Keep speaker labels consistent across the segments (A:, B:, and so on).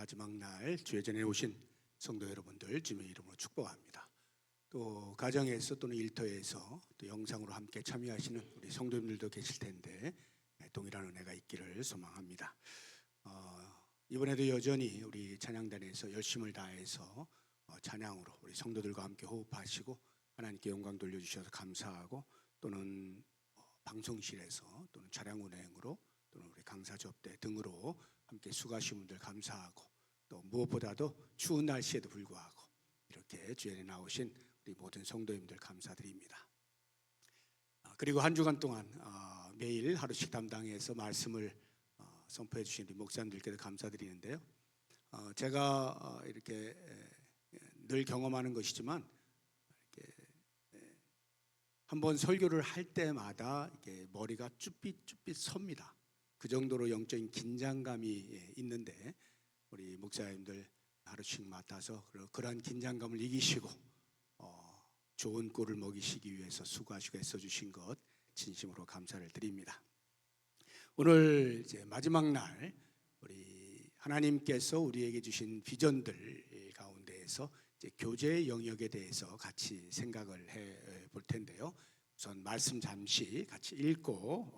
A: 마지막 날 주회전에 오신 성도 여러분들 주님의 이름으로 축복합니다. 또 가정에서 또는 일터에서 또 영상으로 함께 참여하시는 우리 성도님들도 계실 텐데 동일한 은혜가 있기를 소망합니다. 이번에도 여전히 우리 찬양단에서 열심을 다해서 찬양으로 우리 성도들과 함께 호흡하시고 하나님께 영광 돌려주셔서 감사하고, 또는 방송실에서 또는 차량 운행으로 또는 우리 강사 접대 등으로 함께 수고하신 분들 감사하고, 또 무엇보다도 추운 날씨에도 불구하고 이렇게 주일에 나오신 우리 모든 성도님들 감사드립니다. 그리고 한 주간 동안 매일 하루씩 담당해서 말씀을 선포해 주신 우리 목사님들께도 감사드리는데요. 제가 이렇게 늘 경험하는 것이지만 한번 설교를 할 때마다 이렇게 머리가 쭈삣쭈삣 섭니다. 그 정도로 영적인 긴장감이 있는데 우리 목사님들 하루씩 맡아서 그러한 긴장감을 이기시고 좋은 꼴을 먹이시기 위해서 수고하시고 애써주신 것 진심으로 감사를 드립니다. 오늘 이제 마지막 날 우리 하나님께서 우리에게 주신 비전들 가운데에서 이제 교제의 영역에 대해서 같이 생각을 해 볼 텐데요. 우선 말씀 잠시 같이 읽고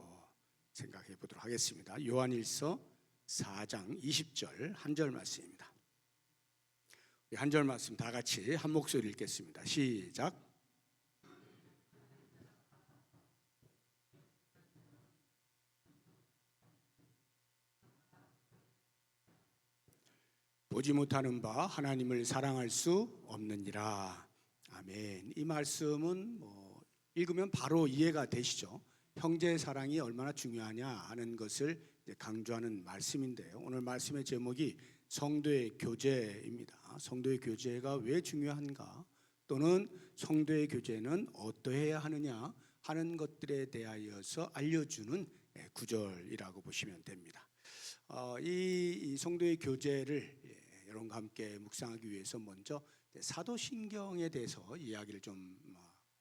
A: 생각해 보도록 하겠습니다. 요한일서 4장 20절 한 절 말씀입니다. 한 절 말씀 다 같이 한 목소리 읽겠습니다. 시작. 보지 못하는 바 하나님을 사랑할 수 없느니라. 아멘. 이 말씀은 읽으면 바로 이해가 되시죠? 형제의 사랑이 얼마나 중요하냐 하는 것을 강조하는 말씀인데요. 오늘 말씀의 제목이 성도의 교제입니다. 성도의 교제가 왜 중요한가, 또는 성도의 교제는 어떠해야 하느냐 하는 것들에 대하여서 알려주는 구절이라고 보시면 됩니다. 이 성도의 교제를 여러분과 함께 묵상하기 위해서 먼저 사도신경에 대해서 이야기를 좀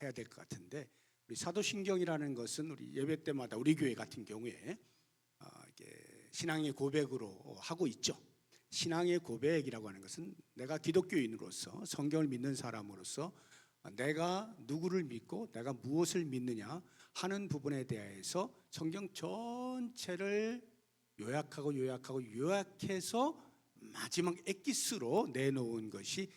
A: 해야 될 것 같은데, 우리 사도신경이라는 것은 우리 예배 때마다 우리 교회 같은 경우에 신앙의 고백으로 하고 있죠. 신앙의 고백이라고 하는 것은 내가 기독교인으로서 성경을 믿는 사람으로서 내가 누구를 믿고 내가 무엇을 믿느냐 하는 부분에 대해서 성경 전체를 요약해서 마지막 엑기스로 내놓은 것이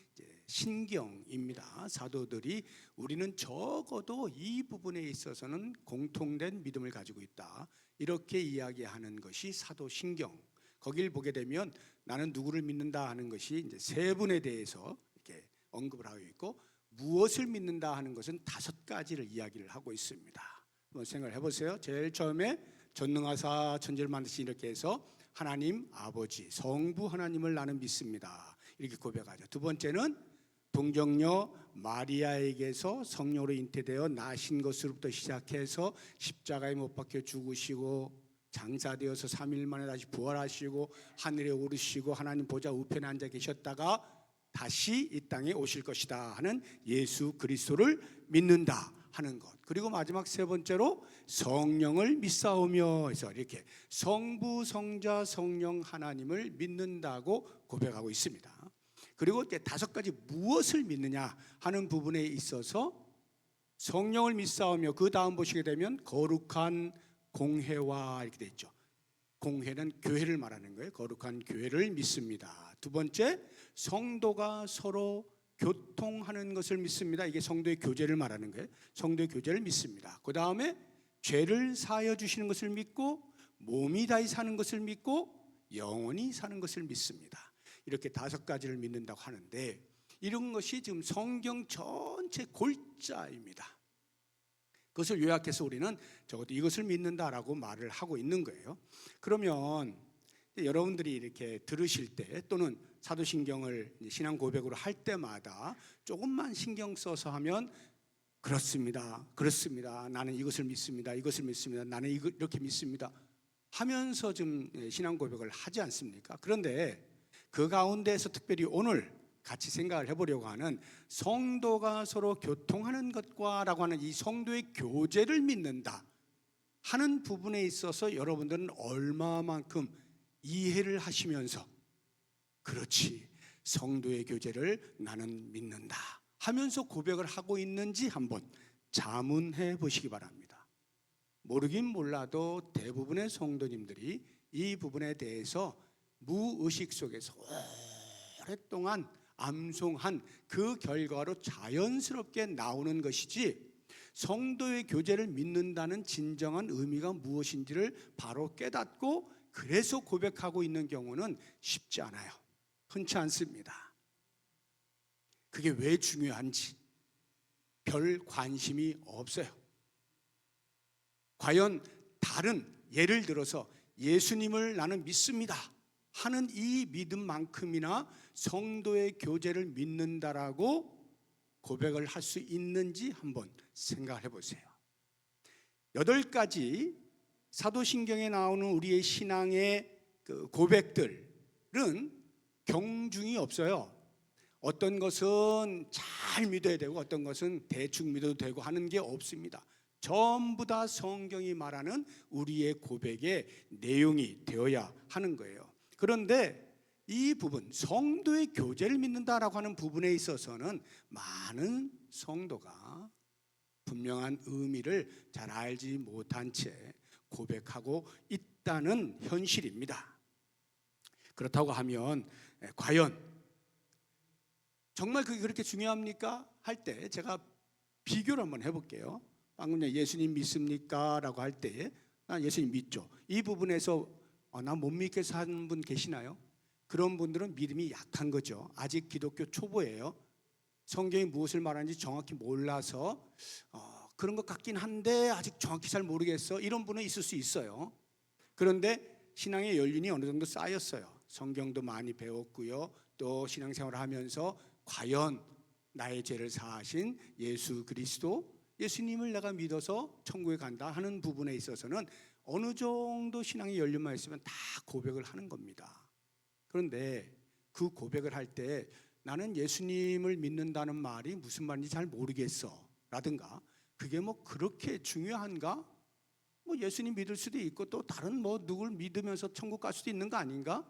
A: 신경입니다. 사도들이 우리는 적어도 이 부분에 있어서는 공통된 믿음을 가지고 있다, 이렇게 이야기하는 것이 사도신경. 거길 보게 되면 나는 누구를 믿는다 하는 것이 이제 세 분에 대해서 이렇게 언급을 하고 있고, 무엇을 믿는다 하는 것은 5가지를 이야기를 하고 있습니다. 한번 생각을 해보세요. 제일 처음에 전능하사 천지를 만드신 이렇게 해서 하나님 아버지 성부 하나님을 나는 믿습니다, 이렇게 고백하죠. 두 번째는 동정녀 마리아에게서 성령으로 잉태되어 나신 것으로부터 시작해서 십자가에 못 박혀 죽으시고 장사되어서 3일 만에 다시 부활하시고 하늘에 오르시고 하나님 보좌 우편에 앉아 계셨다가 다시 이 땅에 오실 것이다 하는 예수 그리스도를 믿는다 하는 것. 그리고 마지막 세 번째로 성령을 믿사오며 해서 이렇게 성부 성자 성령 하나님을 믿는다고 고백하고 있습니다. 그리고 이제 5가지 무엇을 믿느냐 하는 부분에 있어서 성령을 믿사오며, 그 다음 보시게 되면 거룩한 공회와 이렇게 되어 있죠. 공회는 교회를 말하는 거예요. 거룩한 교회를 믿습니다. 두 번째, 성도가 서로 교통하는 것을 믿습니다. 이게 성도의 교제를 말하는 거예요. 성도의 교제를 믿습니다. 그 다음에 죄를 사하여 주시는 것을 믿고, 몸이 다히 사는 것을 믿고, 영원히 사는 것을 믿습니다. 이렇게 5가지를 믿는다고 하는데, 이런 것이 지금 성경 전체 골자입니다. 그것을 요약해서 우리는 적어도 이것을 믿는다라고 말을 하고 있는 거예요. 그러면 여러분들이 이렇게 들으실 때, 또는 사도신경을 신앙 고백으로 할 때마다 조금만 신경 써서 하면 그렇습니다, 나는 이것을 믿습니다, 나는 이렇게 믿습니다 하면서 좀 신앙 고백을 하지 않습니까? 그런데 그 가운데에서 특별히 오늘 같이 생각을 해보려고 하는 성도가 서로 교통하는 것과 라고 하는 이 성도의 교제를 믿는다 하는 부분에 있어서 여러분들은 얼마만큼 이해를 하시면서 그렇지, 성도의 교제를 나는 믿는다 하면서 고백을 하고 있는지 한번 자문해 보시기 바랍니다. 모르긴 몰라도 대부분의 성도님들이 이 부분에 대해서 무의식 속에서 오랫동안 암송한 그 결과로 자연스럽게 나오는 것이지, 성도의 교제를 믿는다는 진정한 의미가 무엇인지를 바로 깨닫고 그래서 고백하고 있는 경우는 쉽지 않아요. 흔치 않습니다. 그게 왜 중요한지 별 관심이 없어요. 과연 다른, 예를 들어서 예수님을 나는 믿습니다 하는 이 믿음만큼이나 성도의 교제를 믿는다라고 고백을 할 수 있는지 한번 생각을 해보세요. 8가지 사도신경에 나오는 우리의 신앙의 그 고백들은 경중이 없어요. 어떤 것은 잘 믿어야 되고 어떤 것은 대충 믿어도 되고 하는 게 없습니다. 전부 다 성경이 말하는 우리의 고백의 내용이 되어야 하는 거예요. 그런데 이 부분, 성도의 교제를 믿는다라고 하는 부분에 있어서는 많은 성도가 분명한 의미를 잘 알지 못한 채 고백하고 있다는 현실입니다. 그렇다고 하면 과연 정말 그게 그렇게 중요합니까? 할 때 제가 비교를 한번 해볼게요. 방금 전에 예수님 믿습니까? 라고 할 때 난 예수님 믿죠. 이 부분에서 나 못 믿겠어 하는 분 계시나요? 그런 분들은 믿음이 약한 거죠. 아직 기독교 초보예요. 성경이 무엇을 말하는지 정확히 몰라서 그런 것 같긴 한데 아직 정확히 잘 모르겠어, 이런 분은 있을 수 있어요. 그런데 신앙의 연륜이 어느 정도 쌓였어요. 성경도 많이 배웠고요. 또 신앙생활을 하면서 과연 나의 죄를 사하신 예수 그리스도, 예수님을 내가 믿어서 천국에 간다 하는 부분에 있어서는 어느 정도 신앙의 연륜만 있으면 다 고백을 하는 겁니다. 그런데 그 고백을 할 때 나는 예수님을 믿는다는 말이 무슨 말인지 잘 모르겠어 라든가, 그게 뭐 그렇게 중요한가? 뭐 예수님 믿을 수도 있고 또 다른 뭐 누굴 믿으면서 천국 갈 수도 있는 거 아닌가?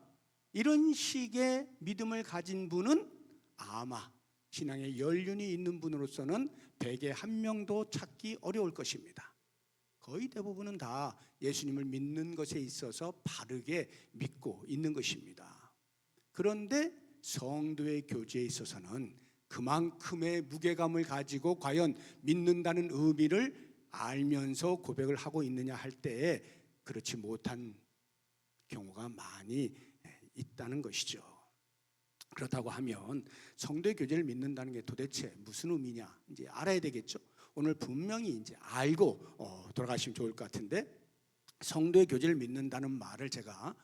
A: 이런 식의 믿음을 가진 분은 아마 신앙의 연륜이 있는 분으로서는 100에 1명도 찾기 어려울 것입니다. 거의 대부분은 다 예수님을 믿는 것에 있어서 바르게 믿고 있는 것입니다. 그런데 성도의 교제에 있어서는 그만큼의 무게감을 가지고 과연 믿는다는 의미를 알면서 고백을 하고 있느냐 할 때에 그렇지 못한 경우가 많이 있다는 것이죠. 그렇다고 하면 성도의 교제를 믿는다는 게 도대체 무슨 의미냐 이제 알아야 되겠죠. 오늘 분명히 이제 알고 돌아가시면 좋을 것 같은데, 성도의 교제를 믿는다는 말을 제가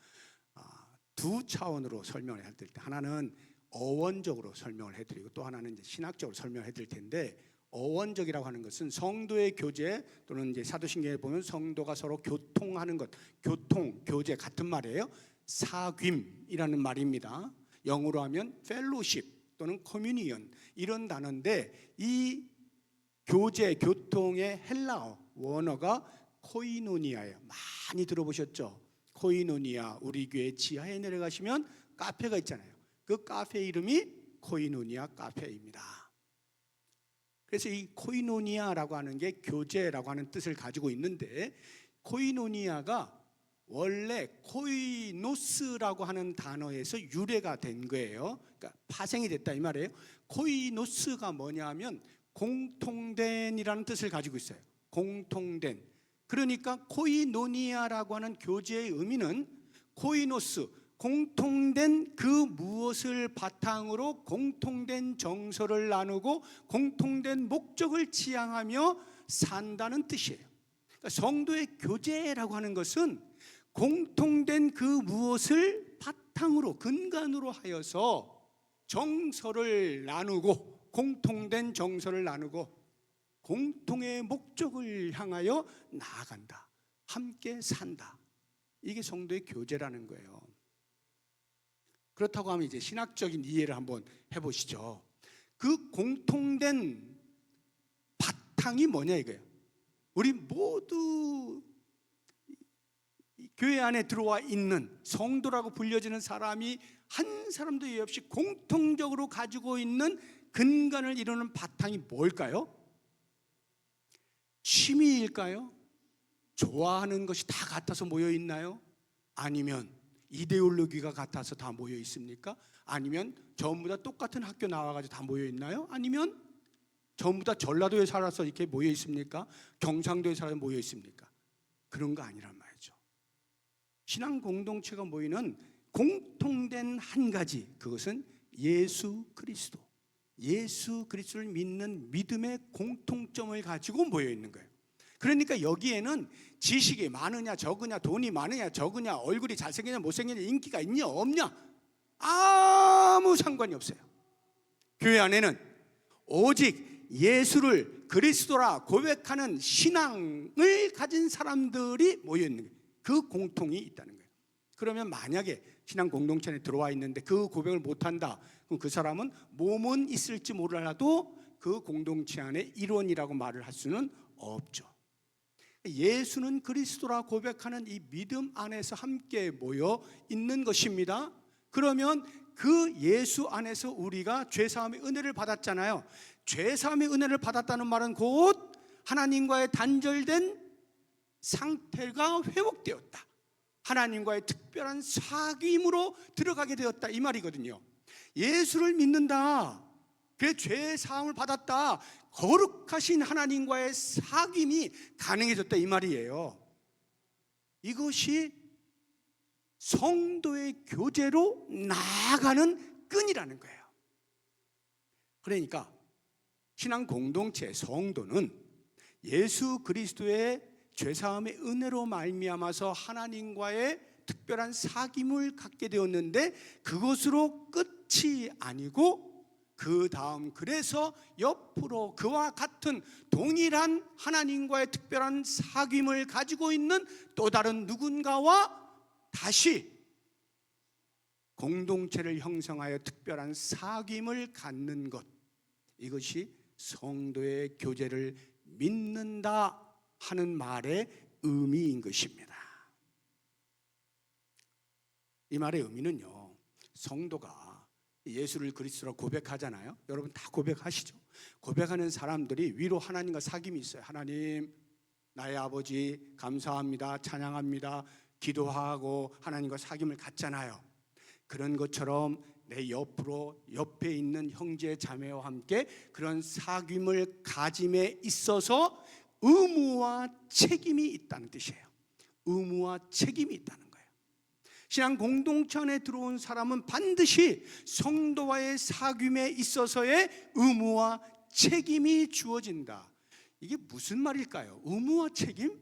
A: 두 차원으로 설명을 해드릴 때, 하나는 어원적으로 설명을 해드리고 또 하나는 이제 신학적으로 설명을 해드릴 텐데, 어원적이라고 하는 것은 성도의 교제 또는 이제 사도신경에 보면 성도가 서로 교통하는 것, 교통, 교제 같은 말이에요. 사귐이라는 말입니다. 영어로 하면 펠로십 또는 커뮤니언 이런 단어인데, 이 교제, 교통의 헬라어 원어가 코이노니아예요. 많이 들어보셨죠? 코이노니아, 우리 교회 지하에 내려가시면 카페가 있잖아요. 그 카페 이름이 코이노니아 카페입니다. 그래서 이 코이노니아라고 하는 게 교제라고 하는 뜻을 가지고 있는데, 코이노니아가 원래 코이노스라고 하는 단어에서 유래가 된 거예요. 그러니까 파생이 됐다 이 말이에요. 코이노스가 뭐냐면 공통된이라는 뜻을 가지고 있어요. 공통된. 그러니까 코이노니아라고 하는 교제의 의미는 코이노스, 공통된 그 무엇을 바탕으로 공통된 정서를 나누고 공통된 목적을 지향하며 산다는 뜻이에요. 그러니까 성도의 교제라고 하는 것은 공통된 그 무엇을 바탕으로, 근간으로 하여서 정서를 나누고, 공통된 정서를 나누고 공통의 목적을 향하여 나아간다, 함께 산다. 이게 성도의 교제라는 거예요. 그렇다고 하면 이제 신학적인 이해를 한번 해보시죠. 그 공통된 바탕이 뭐냐 이거예요. 우리 모두 교회 안에 들어와 있는 성도라고 불려지는 사람이 한 사람도 예외 없이 공통적으로 가지고 있는 근간을 이루는 바탕이 뭘까요? 취미일까요? 좋아하는 것이 다 같아서 모여 있나요? 아니면 이데올로기가 같아서 다 모여 있습니까? 아니면 전부 다 똑같은 학교 나와가지고 다 모여 있나요? 아니면 전부 다 전라도에 살아서 이렇게 모여 있습니까? 경상도에 살아서 모여 있습니까? 그런 거 아니란 말이죠. 신앙 공동체가 모이는 공통된 한 가지, 그것은 예수 그리스도, 예수 그리스도를 믿는 믿음의 공통점을 가지고 모여 있는 거예요. 그러니까 여기에는 지식이 많으냐 적으냐, 돈이 많으냐 적으냐, 얼굴이 잘생기냐 못생기냐, 인기가 있냐 없냐, 아무 상관이 없어요. 교회 안에는 오직 예수를 그리스도라 고백하는 신앙을 가진 사람들이 모여 있는 거예요. 그 공통이 있다는 거예요. 그러면 만약에 신앙 공동체에 들어와 있는데 그 고백을 못한다, 그럼 그 사람은 몸은 있을지 몰라도 그 공동체 안에 일원이라고 말을 할 수는 없죠. 예수는 그리스도라 고백하는 이 믿음 안에서 함께 모여 있는 것입니다. 그러면 그 예수 안에서 우리가 죄사함의 은혜를 받았잖아요. 죄사함의 은혜를 받았다는 말은 곧 하나님과의 단절된 상태가 회복되었다, 하나님과의 특별한 사귐으로 들어가게 되었다, 이 말이거든요. 예수를 믿는다, 그래 죄 사함을 받았다, 거룩하신 하나님과의 사귐이 가능해졌다, 이 말이에요. 이것이 성도의 교제로 나아가는 끈이라는 거예요. 그러니까 신앙 공동체 성도는 예수 그리스도의 죄사함의 은혜로 말미암아서 하나님과의 특별한 사귐을 갖게 되었는데, 그것으로 끝이 아니고 그 다음 그래서 옆으로 그와 같은 동일한 하나님과의 특별한 사귐을 가지고 있는 또 다른 누군가와 다시 공동체를 형성하여 특별한 사귐을 갖는 것, 이것이 성도의 교제를 믿는다 하는 말의 의미인 것입니다. 이 말의 의미는요, 성도가 예수를 그리스도로 고백하잖아요. 여러분 다 고백하시죠? 고백하는 사람들이 위로 하나님과 사귐이 있어요. 하나님, 나의 아버지 감사합니다, 찬양합니다, 기도하고 하나님과 사귐을 갖잖아요. 그런 것처럼 내 옆에 있는 형제 자매와 함께 그런 사귐을 가짐에 있어서 의무와 책임이 있다는 뜻이에요. 의무와 책임이 있다는 거예요. 신앙 공동체 안에 들어온 사람은 반드시 성도와의 사귐에 있어서의 의무와 책임이 주어진다. 이게 무슨 말일까요? 의무와 책임?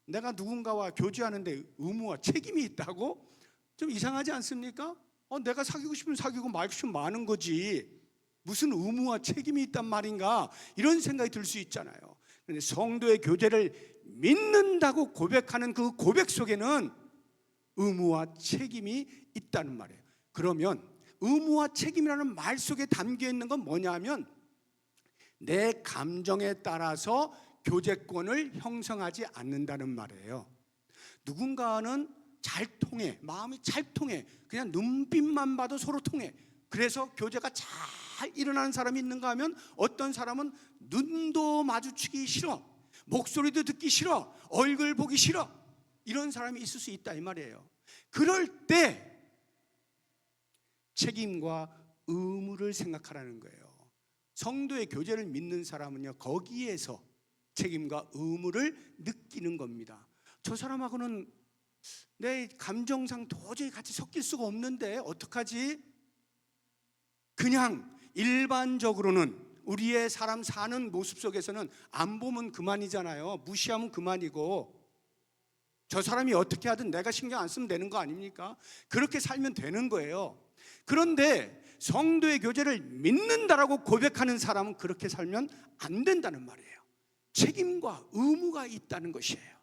A: 내가 누군가와 교제하는데 의무와 책임이 있다고? 좀 이상하지 않습니까? 내가 사귀고 싶으면 사귀고 말고 싶으면 마는 거지, 무슨 의무와 책임이 있단 말인가, 이런 생각이 들 수 있잖아요. 그런데 성도의 교제를 믿는다고 고백하는 그 고백 속에는 의무와 책임이 있다는 말이에요. 그러면 의무와 책임이라는 말 속에 담겨 있는 건 뭐냐면, 내 감정에 따라서 교제권을 형성하지 않는다는 말이에요. 누군가는 잘 통해, 마음이 잘 통해, 그냥 눈빛만 봐도 서로 통해. 그래서 교제가 잘 일어나는 사람이 있는가 하면, 어떤 사람은 눈도 마주치기 싫어, 목소리도 듣기 싫어, 얼굴 보기 싫어, 이런 사람이 있을 수 있다, 이 말이에요. 그럴 때 책임과 의무를 생각하라는 거예요. 성도의 교제를 믿는 사람은요, 거기에서 책임과 의무를 느끼는 겁니다. 저 사람하고는 내 감정상 도저히 같이 섞일 수가 없는데 어떡하지? 그냥 일반적으로는 우리의 사람 사는 모습 속에서는 안 보면 그만이잖아요. 무시하면 그만이고, 저 사람이 어떻게 하든 내가 신경 안 쓰면 되는 거 아닙니까? 그렇게 살면 되는 거예요. 그런데 성도의 교제를 믿는다라고 고백하는 사람은 그렇게 살면 안 된다는 말이에요. 책임과 의무가 있다는 것이에요.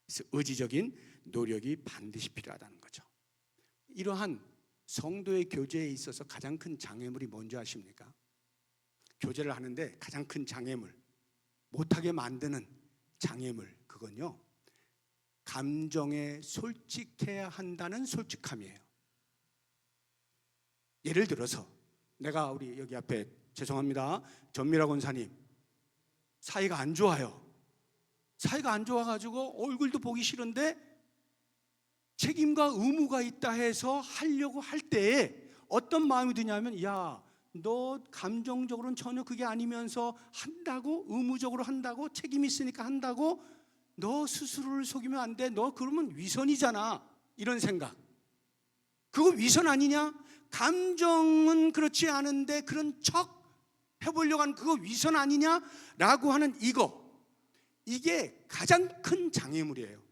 A: 그래서 의지적인 노력이 반드시 필요하다는 거죠. 이러한 성도의 교제에 있어서 가장 큰 장애물이 뭔지 아십니까? 교제를 하는데 가장 큰 장애물, 못하게 만드는 장애물, 그건요, 감정에 솔직해야 한다는 솔직함이에요. 예를 들어서 내가 우리 여기 앞에 죄송합니다 전미라 권사님 사이가 안 좋아요. 사이가 안 좋아가지고 얼굴도 보기 싫은데 책임과 의무가 있다 해서 하려고 할 때에 어떤 마음이 드냐면, 야, 너 감정적으로는 전혀 그게 아니면서 한다고, 의무적으로 한다고, 책임 있으니까 한다고, 너 스스로를 속이면 안 돼. 너 그러면 위선이잖아. 이런 생각. 그거 위선 아니냐? 감정은 그렇지 않은데 그런 척 해보려고 하는 그거 위선 아니냐? 라고 하는 이게 가장 큰 장애물이에요.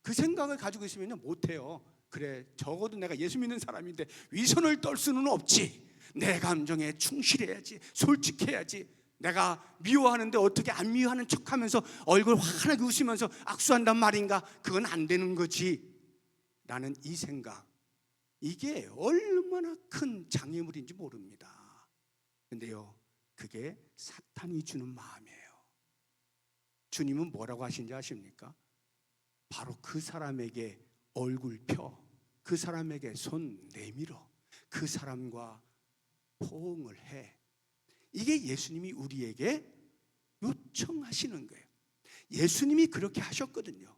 A: 그 생각을 가지고 있으면 못해요. 그래, 적어도 내가 예수 믿는 사람인데 위선을 떨 수는 없지. 내 감정에 충실해야지, 솔직해야지. 내가 미워하는데 어떻게 안 미워하는 척하면서 얼굴 환하게 웃으면서 악수한단 말인가? 그건 안 되는 거지. 라는 이 생각, 이게 얼마나 큰 장애물인지 모릅니다. 근데요, 그게 사탄이 주는 마음이에요. 주님은 뭐라고 하신지 아십니까? 바로 그 사람에게 얼굴 펴, 그 사람에게 손 내밀어, 그 사람과 포옹을 해. 이게 예수님이 우리에게 요청하시는 거예요. 예수님이 그렇게 하셨거든요.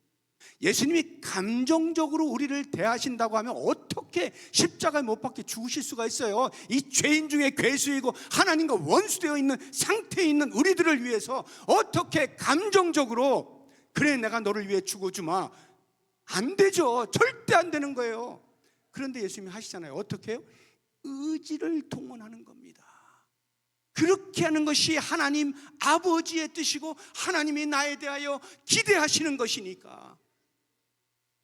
A: 예수님이 감정적으로 우리를 대하신다고 하면 어떻게 십자가에 못 박혀 죽으실 수가 있어요? 이 죄인 중에 괴수이고 하나님과 원수되어 있는 상태에 있는 우리들을 위해서 어떻게 감정적으로, 그래 내가 너를 위해 죽어주마, 안 되죠. 절대 안 되는 거예요. 그런데 예수님이 하시잖아요. 어떻게 해요? 의지를 동원하는 겁니다. 그렇게 하는 것이 하나님 아버지의 뜻이고 하나님이 나에 대하여 기대하시는 것이니까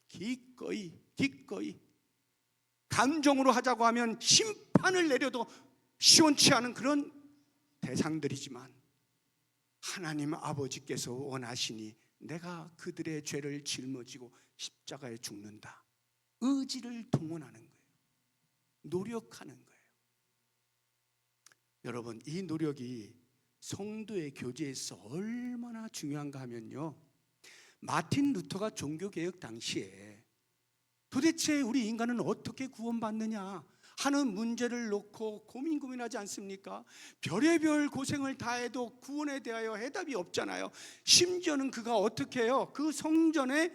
A: 기꺼이 감정으로 하자고 하면 심판을 내려도 시원치 않은 그런 대상들이지만, 하나님 아버지께서 원하시니 내가 그들의 죄를 짊어지고 십자가에 죽는다. 의지를 동원하는 거예요. 노력하는 거예요. 여러분, 이 노력이 성도의 교제에서 얼마나 중요한가 하면요, 마틴 루터가 종교개혁 당시에 도대체 우리 인간은 어떻게 구원받느냐 하는 문제를 놓고 고민하지 않습니까? 별의별 고생을 다해도 구원에 대하여 해답이 없잖아요. 심지어는 그가 어떻게 해요? 그 성전에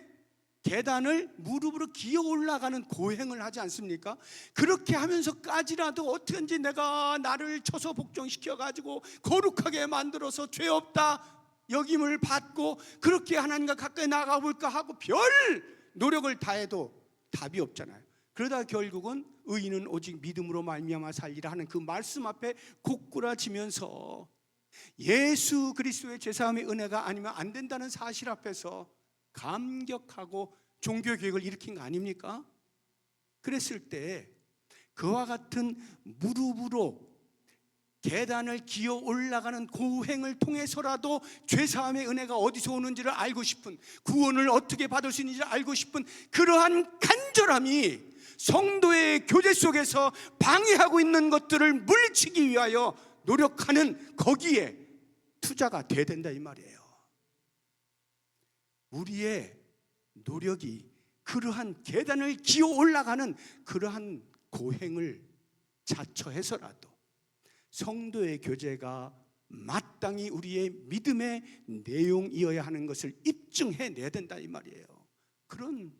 A: 계단을 무릎으로 기어 올라가는 고행을 하지 않습니까? 그렇게 하면서까지라도 어떻게든지 내가 나를 쳐서 복종시켜가지고 거룩하게 만들어서 죄 없다 여김을 받고 그렇게 하나님과 가까이 나가볼까 하고 별 노력을 다해도 답이 없잖아요. 그러다 결국은 의인은 오직 믿음으로 말미암아 살리라 하는 그 말씀 앞에 고꾸라지면서 예수 그리스도의 죄사함의 은혜가 아니면 안 된다는 사실 앞에서 감격하고 종교개혁을 일으킨 거 아닙니까? 그랬을 때 그와 같은 무릎으로 계단을 기어 올라가는 고행을 통해서라도 죄사함의 은혜가 어디서 오는지를 알고 싶은, 구원을 어떻게 받을 수 있는지를 알고 싶은 그러한 간절함이 성도의 교제 속에서 방해하고 있는 것들을 물리치기 위하여 노력하는 거기에 투자가 돼야 된다 이 말이에요. 우리의 노력이 그러한 계단을 기어 올라가는 그러한 고행을 자처해서라도 성도의 교제가 마땅히 우리의 믿음의 내용이어야 하는 것을 입증해내야 된다 이 말이에요. 그런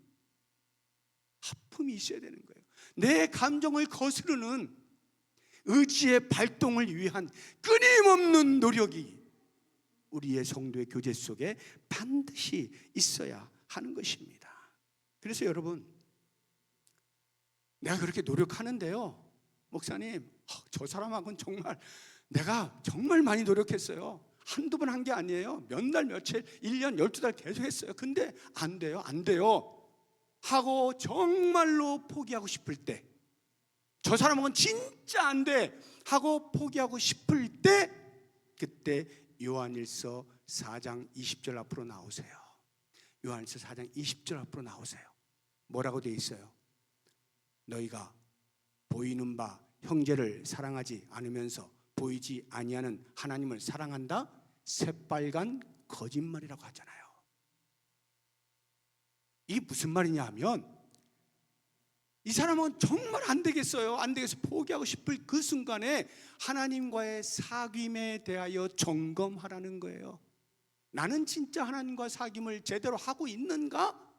A: 하품이 있어야 되는 거예요. 내 감정을 거스르는 의지의 발동을 위한 끊임없는 노력이 우리의 성도의 교제 속에 반드시 있어야 하는 것입니다. 그래서 여러분, 내가 그렇게 노력하는데요, 목사님, 저 사람하고는 정말 내가 정말 많이 노력했어요. 한두 번 한 게 아니에요. 몇 날 며칠, 1년, 12달 계속 했어요. 근데 안 돼요 하고 정말로 포기하고 싶을 때, 저 사람하고는 진짜 안 돼 하고 포기하고 싶을 때, 그때 요한일서 4장 20절 앞으로 나오세요. 요한일서 4장 20절 앞으로 나오세요. 뭐라고 되어 있어요? 너희가 보이는 바 형제를 사랑하지 않으면서 보이지 아니하는 하나님을 사랑한다? 새빨간 거짓말이라고 하잖아요. 이게 무슨 말이냐 하면, 이 사람은 정말 안 되겠어요. 안 되겠어. 포기하고 싶을 그 순간에 하나님과의 사귐에 대하여 점검하라는 거예요. 나는 진짜 하나님과 사귐을 제대로 하고 있는가?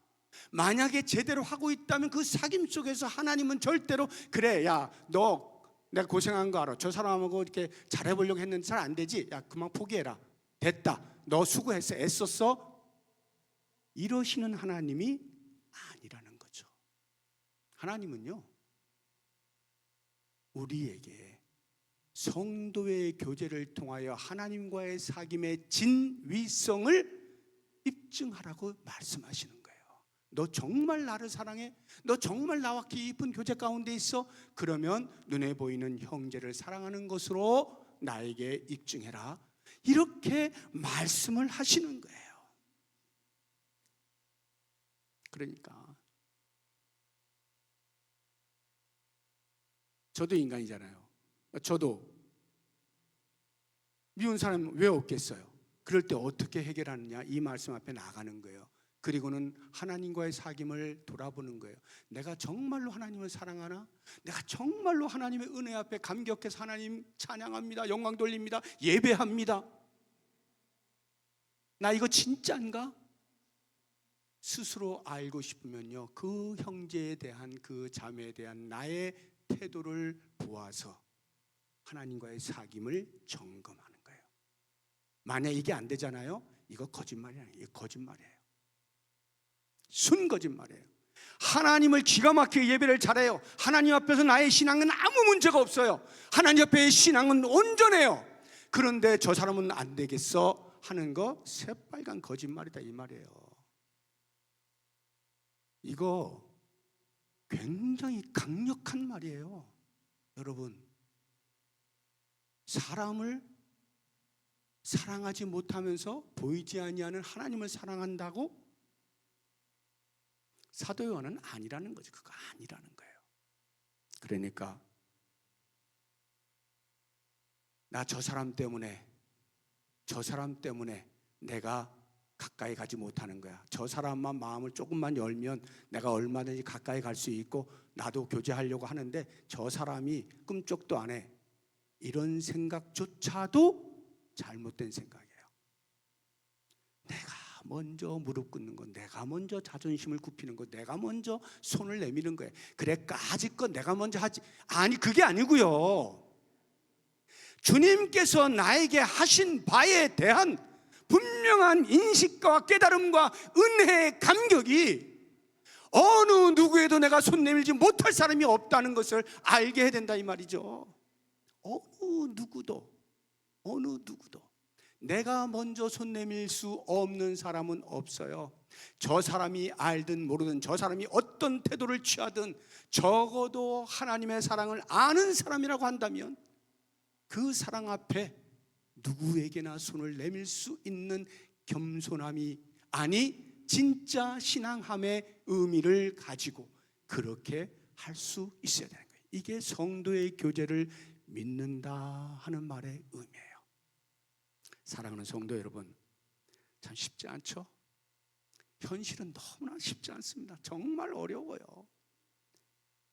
A: 만약에 제대로 하고 있다면 그 사귐 속에서 하나님은 절대로 그래, 야, 너 내가 고생한 거 알아. 저 사람하고 이렇게 잘해보려고 했는데 잘 안 되지? 야, 그만 포기해라. 됐다. 너 수고했어. 애썼어. 이러시는 하나님이 아니라는 거죠. 하나님은요, 우리에게 성도의 교제를 통하여 하나님과의 사귐의 진위성을 입증하라고 말씀하시는 거예요. 너 정말 나를 사랑해? 너 정말 나와 깊은 교제 가운데 있어? 그러면 눈에 보이는 형제를 사랑하는 것으로 나에게 입증해라. 이렇게 말씀을 하시는 거예요. 그러니까 저도 인간이잖아요. 저도 미운 사람 왜 없겠어요? 그럴 때 어떻게 해결하느냐? 이 말씀 앞에 나가는 거예요. 그리고는 하나님과의 사귐을 돌아보는 거예요. 내가 정말로 하나님을 사랑하나? 내가 정말로 하나님의 은혜 앞에 감격해서 하나님 찬양합니다. 영광 돌립니다. 예배합니다. 나 이거 진짜인가? 스스로 알고 싶으면요, 그 형제에 대한, 그 자매에 대한 나의 태도를 보아서 하나님과의 사귐을 점검하는 거예요. 만약 이게 안 되잖아요, 이거 거짓말이에요. 이거 거짓말이에요. 순 거짓말이에요. 하나님을 기가 막히게 예배를 잘해요. 하나님 앞에서 나의 신앙은 아무 문제가 없어요. 하나님 앞에의 신앙은 온전해요. 그런데 저 사람은 안 되겠어 하는 거 새빨간 거짓말이다, 이 말이에요. 이거 굉장히 강력한 말이에요. 여러분, 사람을 사랑하지 못하면서 보이지 아니하는 하나님을 사랑한다고? 사도 요한은 아니라는 거죠. 그거 아니라는 거예요. 그러니까 나 저 사람 때문에 내가 가까이 가지 못하는 거야. 저 사람만 마음을 조금만 열면 내가 얼마든지 가까이 갈 수 있고 나도 교제하려고 하는데 저 사람이 꿈쩍도 안 해. 이런 생각조차도 잘못된 생각이에요. 내가 먼저 무릎 꿇는 거, 내가 먼저 자존심을 굽히는 거, 내가 먼저 손을 내미는 거예요. 그래, 까짓것 내가 먼저 하지. 아니, 그게 아니고요. 주님께서 나에게 하신 바에 대한 분명한 인식과 깨달음과 은혜의 감격이 어느 누구에도 내가 손 내밀지 못할 사람이 없다는 것을 알게 해야 된다, 이 말이죠. 어느 누구도 내가 먼저 손 내밀 수 없는 사람은 없어요. 저 사람이 알든 모르든, 저 사람이 어떤 태도를 취하든 적어도 하나님의 사랑을 아는 사람이라고 한다면 그 사랑 앞에 누구에게나 손을 내밀 수 있는 겸손함이, 아니 진짜 신앙함의 의미를 가지고 그렇게 할 수 있어야 되는 거예요. 이게 성도의 교제를 믿는다 하는 말의 의미예요. 사랑하는 성도 여러분, 참 쉽지 않죠? 현실은 너무나 쉽지 않습니다. 정말 어려워요.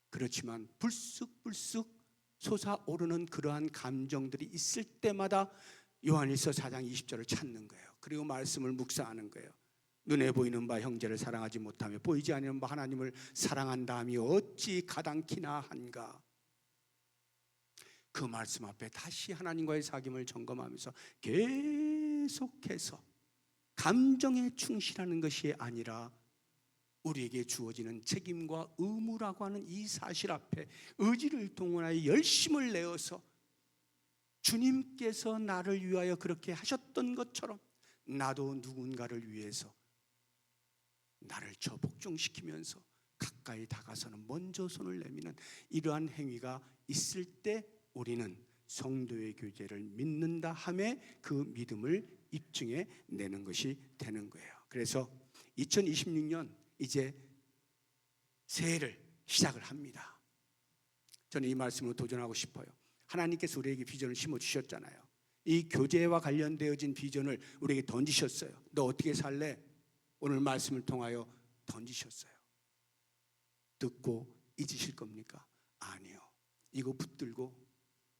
A: 그렇지만 불쑥불쑥 솟아오르는 그러한 감정들이 있을 때마다 요한일서 4장 20절을 찾는 거예요. 그리고 말씀을 묵상하는 거예요. 눈에 보이는 바 형제를 사랑하지 못하며 보이지 않는 바 하나님을 사랑한다 함이 어찌 가당키나 한가. 그 말씀 앞에 다시 하나님과의 사귐을 점검하면서 계속해서 감정에 충실하는 것이 아니라 우리에게 주어지는 책임과 의무라고 하는 이 사실 앞에 의지를 동원하여 열심을 내어서 주님께서 나를 위하여 그렇게 하셨던 것처럼 나도 누군가를 위해서 나를 저복종시키면서 가까이 다가서는, 먼저 손을 내미는 이러한 행위가 있을 때 우리는 성도의 교제를 믿는다 함에 그 믿음을 입증해 내는 것이 되는 거예요. 그래서 2026년 이제 새해를 시작을 합니다. 저는 이 말씀으로 도전하고 싶어요. 하나님께서 우리에게 비전을 심어주셨잖아요. 이 교제와 관련되어진 비전을 우리에게 던지셨어요. 너 어떻게 살래? 오늘 말씀을 통하여 던지셨어요. 듣고 잊으실 겁니까? 아니요. 이거 붙들고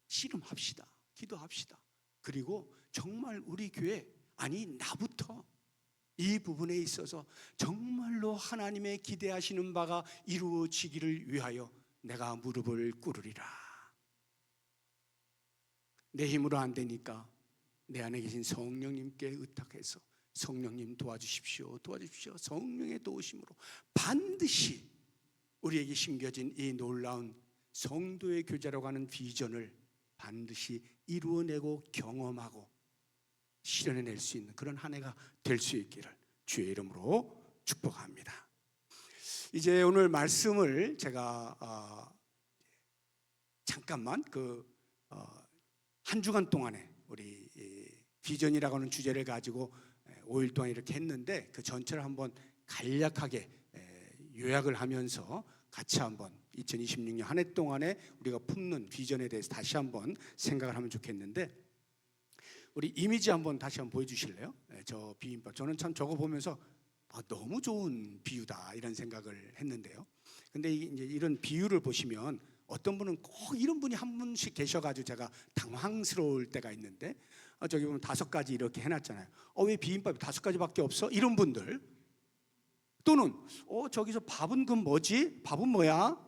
A: 씨름합시다. 기도합시다. 그리고 정말 우리 교회, 아니 나부터 이 부분에 있어서 정말로 하나님의 기대하시는 바가 이루어지기를 위하여 내가 무릎을 꿇으리라. 내 힘으로 안 되니까 내 안에 계신 성령님께 의탁해서 성령님 도와주십시오. 도와주십시오. 성령의 도우심으로 반드시 우리에게 심겨진 이 놀라운 성도의 교제라고 하는 비전을 반드시 이루어내고 경험하고 실현해낼 수 있는 그런 한 해가 될 수 있기를 주의 이름으로 축복합니다. 이제 오늘 말씀을 제가 잠깐만 한 주간 동안에 우리 비전이라고 하는 주제를 가지고 5일 동안 이렇게 했는데 그 전체를 한번 간략하게 요약을 하면서 같이 한번 2026년 한 해 동안에 우리가 품는 비전에 대해서 다시 한번 생각을 하면 좋겠는데, 우리 이미지 한번 다시 한번 보여주실래요? 저 비빔밥, 저는 참 저거 보면서 너무 좋은 비유다 이런 생각을 했는데요. 근데 이제 이런 비유를 보시면 어떤 분은 꼭 이런 분이 한 분씩 계셔가지고 제가 당황스러울 때가 있는데, 저기 보면 5가지 이렇게 해놨잖아요. 왜 비빔밥이 5가지밖에 없어? 이런 분들, 또는 저기서 밥은 그 뭐지? 밥은 뭐야?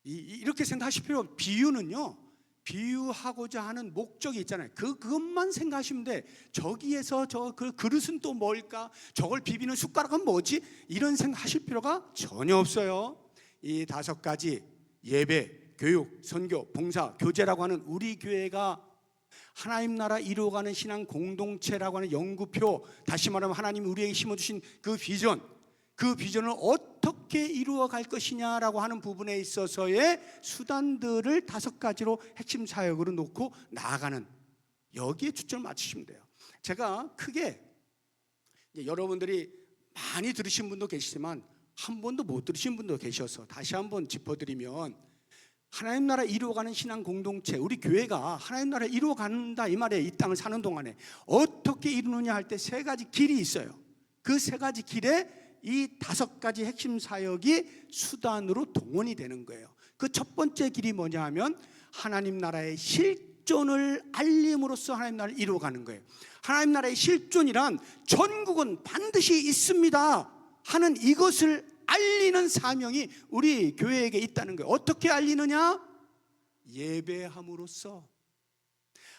A: 이렇게 생각하실 필요 없어요. 비유는요, 비유하고자 하는 목적이 있잖아요. 그것만 생각하시면 돼. 저기에서 그 그릇은 또 뭘까? 저걸 비비는 숟가락은 뭐지? 이런 생각하실 필요가 전혀 없어요. 이 5가지 예배, 교육, 선교, 봉사, 교제라고 하는 우리 교회가 하나님 나라 이루어가는 신앙 공동체라고 하는 연구표, 다시 말하면 하나님이 우리에게 심어주신 그 비전을 어떻게 이루어갈 것이냐라고 하는 부분에 있어서의 수단들을 5가지로 핵심 사역으로 놓고 나아가는, 여기에 초점을 맞추시면 돼요. 제가 크게 여러분들이 많이 들으신 분도 계시지만 한 번도 못 들으신 분도 계셔서 다시 한번 짚어드리면, 하나님 나라 이루어가는 신앙 공동체, 우리 교회가 하나님 나라 이루어간다 이 말이에요. 이 땅을 사는 동안에 어떻게 이루느냐 할 때 3가지 길이 있어요. 그 3가지 길에 이 5가지 핵심 사역이 수단으로 동원이 되는 거예요. 그 첫 번째 길이 뭐냐 하면 하나님 나라의 실존을 알림으로써 하나님 나라를 이루어가는 거예요. 하나님 나라의 실존이란 전국은 반드시 있습니다 하는 이것을 알리는 사명이 우리 교회에게 있다는 거예요. 어떻게 알리느냐? 예배함으로써,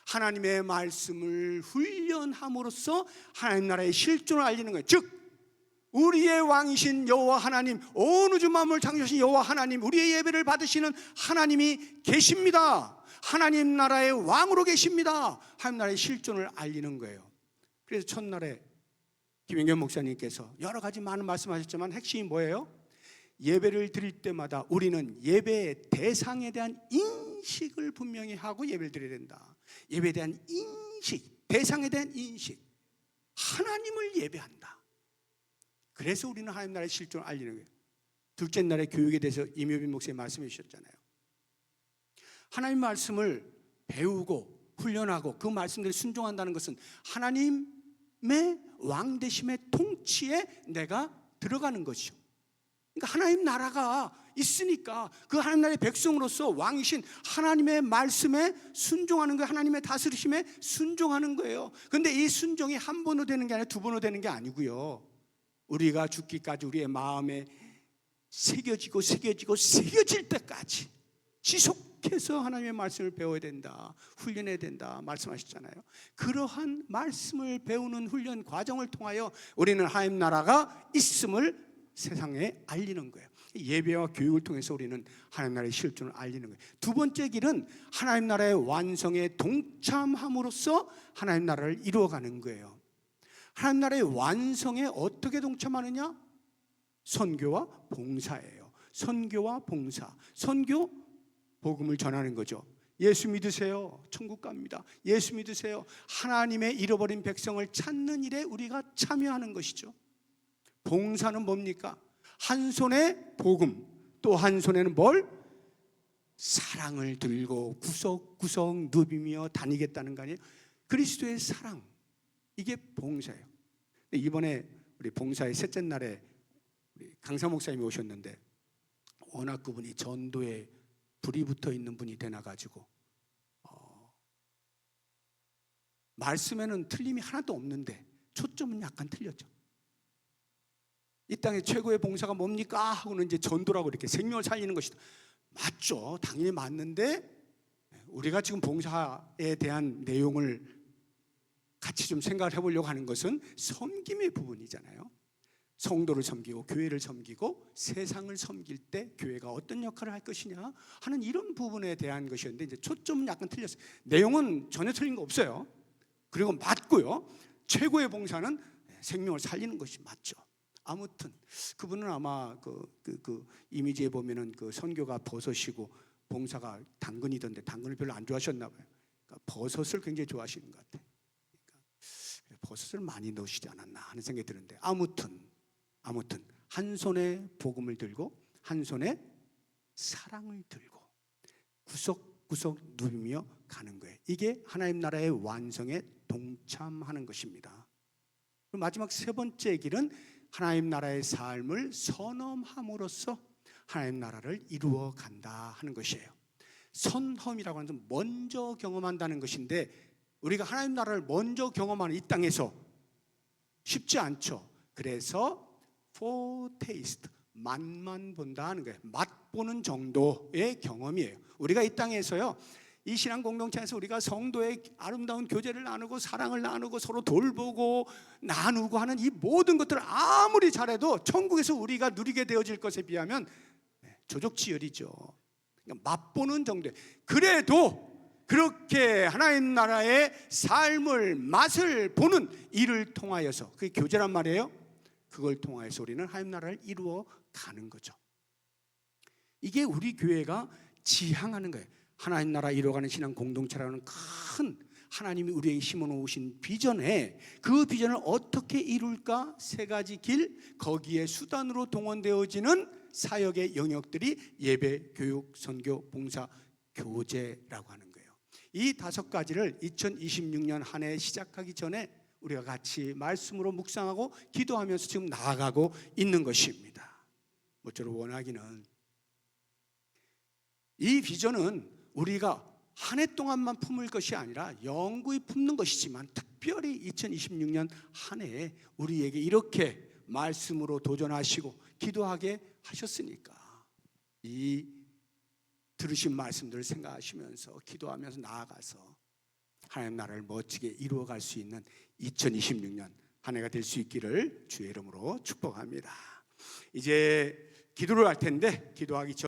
A: 하나님의 말씀을 훈련함으로써 하나님 나라의 실존을 알리는 거예요. 즉 우리의 왕이신 여호와 하나님, 온 우주 만물을 창조하신 여호와 하나님, 우리의 예배를 받으시는 하나님이 계십니다. 하나님 나라의 왕으로 계십니다. 하나님 나라의 실존을 알리는 거예요. 그래서 첫날에 김영겸 목사님께서 여러 가지 많은 말씀하셨지만 핵심이 뭐예요? 예배를 드릴 때마다 우리는 예배의 대상에 대한 인식을 분명히 하고 예배를 드려야 된다. 예배에 대한 인식, 대상에 대한 인식, 하나님을 예배한다. 그래서 우리는 하나님 나라의 실존을 알리는 거예요. 둘째 날에 교육에 대해서 임효빈 목사님 말씀해 주셨잖아요. 하나님 말씀을 배우고 훈련하고 그 말씀대로 순종한다는 것은 하나님의 왕되심의 통치에 내가 들어가는 것이죠. 그러니까 하나님 나라가 있으니까 그 하나님 나라의 백성으로서 왕이신 하나님의 말씀에 순종하는 거예요. 하나님의 다스리심에 순종하는 거예요. 그런데 이 순종이 한 번으로 되는 게 아니라 2번으로 되는 게 아니고요, 우리가 죽기까지 우리의 마음에 새겨질 때까지 지속해서 하나님의 말씀을 배워야 된다, 훈련해야 된다 말씀하셨잖아요. 그러한 말씀을 배우는 훈련 과정을 통하여 우리는 하나님 나라가 있음을 세상에 알리는 거예요. 예배와 교육을 통해서 우리는 하나님 나라의 실존을 알리는 거예요. 2번째 길은 하나님 나라의 완성에 동참함으로써 하나님 나라를 이루어가는 거예요. 하나님 나라의 완성에 어떻게 동참하느냐? 선교와 봉사예요. 선교와 봉사. 선교, 복음을 전하는 거죠. 예수 믿으세요, 천국 갑니다. 예수 믿으세요, 하나님의 잃어버린 백성을 찾는 일에 우리가 참여하는 것이죠. 봉사는 뭡니까? 한 손에 복음, 또 한 손에는 뭘? 사랑을 들고 구석구석 누비며 다니겠다는 거 아니에요? 그리스도의 사랑, 이게 봉사예요. 이번에 우리 봉사의 셋째 날에 우리 강사 목사님이 오셨는데 워낙 그분이 전도에 불이 붙어 있는 분이 되나 가지고 말씀에는 틀림이 하나도 없는데 초점은 약간 틀렸죠. 이 땅의 최고의 봉사가 뭡니까? 하고는 이제 전도라고 이렇게 생명을 살리는 것이다. 맞죠. 당연히 맞는데 우리가 지금 봉사에 대한 내용을 같이 좀 생각을 해보려고 하는 것은 섬김의 부분이잖아요. 성도를 섬기고 교회를 섬기고 세상을 섬길 때 교회가 어떤 역할을 할 것이냐 하는 이런 부분에 대한 것이었는데 이제 초점은 약간 틀렸어요. 내용은 전혀 틀린 거 없어요. 그리고 맞고요. 최고의 봉사는 생명을 살리는 것이 맞죠. 아무튼 그분은 아마 그 이미지에 보면은 그 선교가 버섯이고 봉사가 당근이던데 당근을 별로 안 좋아하셨나 봐요. 그러니까 버섯을 굉장히 좋아하시는 것 같아요. 그러니까 버섯을 많이 넣으시지 않았나 하는 생각이 드는데 아무튼 한 손에 복음을 들고 한 손에 사랑을 들고 구석구석 누비며 가는 거예요. 이게 하나님 나라의 완성에 동참하는 것입니다. 그리고 마지막 세 번째 길은 하나님 나라의 삶을 선험함으로써 하나님 나라를 이루어 간다 하는 것이에요. 선험이라고 하는 것은 먼저 경험한다는 것인데 우리가 하나님 나라를 먼저 경험하는 이 땅에서 쉽지 않죠. 그래서 foretaste, 맛만 본다 하는 거예요. 맛보는 정도의 경험이에요. 우리가 이 땅에서요, 이 신앙 공동체에서 우리가 성도의 아름다운 교제를 나누고 사랑을 나누고 서로 돌보고 나누고 하는 이 모든 것들을 아무리 잘해도 천국에서 우리가 누리게 되어질 것에 비하면 조족지열이죠. 그러니까 맛보는 정도예요. 그래도 그렇게 하나님 나라의 삶을 맛을 보는 일을 통하여서 그게 교제란 말이에요. 그걸 통하여서 우리는 하나님 나라를 이루어 가는 거죠. 이게 우리 교회가 지향하는 거예요. 하나님 나라 이루어가는 신앙 공동체라는 큰 하나님이 우리에게 심어놓으신 비전에 그 비전을 어떻게 이룰까 세 가지 길, 거기에 수단으로 동원되어지는 사역의 영역들이 예배, 교육, 선교, 봉사, 교제라고 하는 거예요. 이 다섯 가지를 2026년 한 해 시작하기 전에 우리가 같이 말씀으로 묵상하고 기도하면서 지금 나아가고 있는 것입니다. 모쪼록 원하기는 이 비전은 우리가 한 해 동안만 품을 것이 아니라 영구히 품는 것이지만 특별히 2026년 한 해에 우리에게 이렇게 말씀으로 도전하시고 기도하게 하셨으니까 이 들으신 말씀들을 생각하시면서 기도하면서 나아가서 하나님 나라를 멋지게 이루어갈 수 있는 2026년 한 해가 될 수 있기를 주의 이름으로 축복합니다. 이제 기도를 할 텐데 기도하기 전